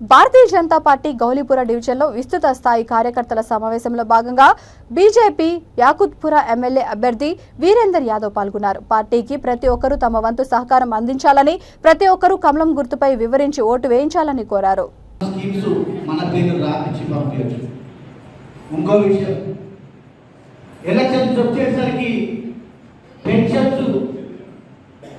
Bharatiya Janata party Gowlipura డివిజన్లో విస్తృత స్థాయి కార్యకర్తల సమావేశంలో భాగంగా బీజేపీ యాకుత్పుర ఎమ్మెల్యే అభ్యర్థి వీరేందర్ యాదవ్ పాల్గొన్నారు. పార్టీకి ప్రతి ఒక్కరూ తమ వంతు సహకారం అందించాలని, ప్రతి ఒక్కరూ కమలం గుర్తుపై వివరించి ఓటు వేయించాలని కోరారు. ఎలక్షన్స్ వచ్చేసరికి పెన్షన్స్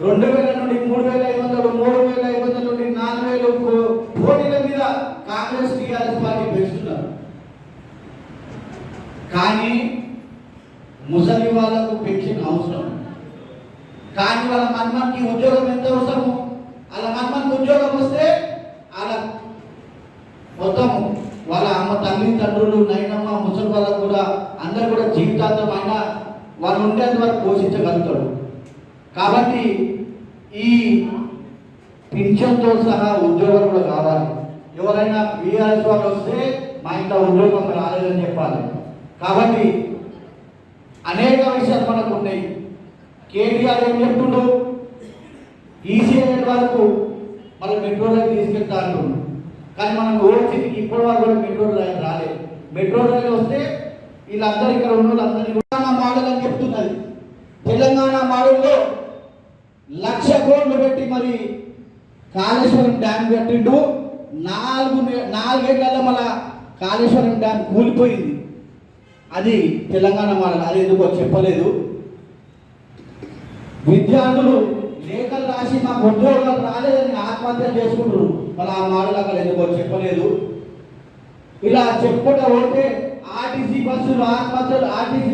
2000 నుండి 3500, 3500 నుండి 4000 పోటీల మీద కాంగ్రెస్ టీఆర్ఎస్ పార్టీ పెంచుతున్నారు. కానీ ముసలి వాళ్ళకు పెన్షన్ అవసరం, కానీ వాళ్ళ మన్మన్కి ఉద్యోగం ఎంత అవసరము, వాళ్ళ మన్మన్కి ఉద్యోగం వస్తే వాళ్ళ మొత్తం వాళ్ళ అమ్మ తల్లి తండ్రులు నైనమ్మ ముసలి వాళ్ళకు కూడా అందరూ కూడా జీవితాంతం అయినా వాళ్ళు ఉండేంత వరకు పోషించగలుగుతాడు. కాబట్టి ఈ పింఛన్తో సహా ఉద్యోగం కూడా కావాలి. ఎవరైనా బీఆర్ఎస్ వాళ్ళు వస్తే మా ఇంట్లో ఉద్యోగం రాలేదని చెప్పాలి. కాబట్టి అనేక విషయాలు మనకు ఉన్నాయి. కేటీఆర్ ఏం చెప్తుండ్రు, ఈసీఐ వరకు మన మెట్రో రైలు తీసుకెళ్తా అంటుండ్రు. కానీ మనం ఓవర్సీకి ఇప్పటి వరకు కూడా మెట్రో రైలు రాలేదు. మెట్రో రైలు వస్తే వీళ్ళందరూ ఇక్కడ ఉన్న వాళ్ళందరినీ తెలంగాణ మోడల్ అని చెప్తున్నది. తెలంగాణ మోడల్లో 1,00,000 కోట్లు పెట్టి మరి కాళేశ్వరం డ్యామ్ కట్టిండు. 4 ఏళ్లలో మన కాళేశ్వరం డ్యామ్ కూలిపోయింది. అది తెలంగాణ మోడల్. అది ఎందుకో చెప్పలేదు. విద్యార్థులు లేఖలు రాసి మాకు ఉద్యోగాలు రాలేదని ఆత్మహత్య చేసుకుంటారు. మరి ఆ మోడల్ అక్కడ ఎందుకో చెప్పలేదు. ఇలా చెప్పుకుంటూ పోతే ఆర్టీసీ బస్సులు ఆత్మహత్యలు, ఆర్టీసీ